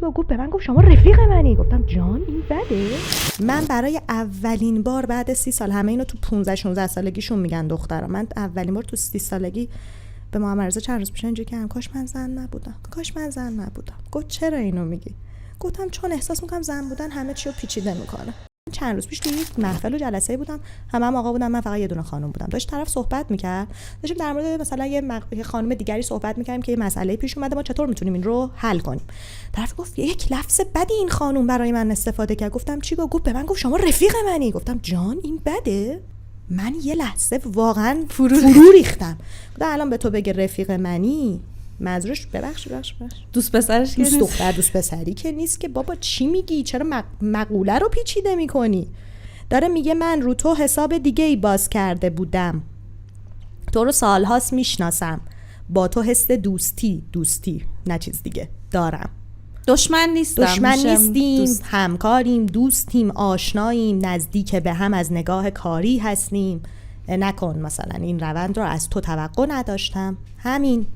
گفت به من گفت شما رفیق منی. گفتم جان این بده؟ من برای اولین بار بعد 30 سال، همه اینو تو 15 16 سالگیشون میگن دخترا، من اولین بار تو 30 سالگی به محمد رضا چند روز پیش اینجوری کردم کاش من زن نبودم، کاش من زن نبودم. گفت چرا اینو میگی؟ گفتم چون احساس میکنم زن بودن همه چی رو پیچیده میکنه. چند روز پیش توی یک محفل و جلسه بودم، همه آقا بودن، من فقط یه دونه خانم بودم. داشت طرف صحبت میکرد، داشتیم در مورد مثلا یه خانم دیگری صحبت میکردیم که یه مسئله پیش اومده، ما چطور میتونیم این رو حل کنیم. طرف گفت یک لفظ بدی این خانم برای من استفاده کرد. گفتم چی گفت؟ به من گفت شما رفیق منی. گفتم جان این بده؟ من یه لحظه واقعا فرو ریختم. گفتم الان به تو بگه رفیق منی، منظورش ببخش دوست پسرش که دوست دختر دوست پسری که نیست که. بابا چی میگی؟ چرا مقوله رو پیچیده میکنی؟ داره میگه من رو تو حساب دیگه ای باز کرده بودم، تو رو سالهاست میشناسم، با تو حس دوستی نه چیز دیگه دارم. دشمن نیستیم، همکاریم، دوستیم، آشناییم، نزدیک به هم از نگاه کاری هستیم. نکن مثلا این روند رو از تو توقع نداشتم، همین.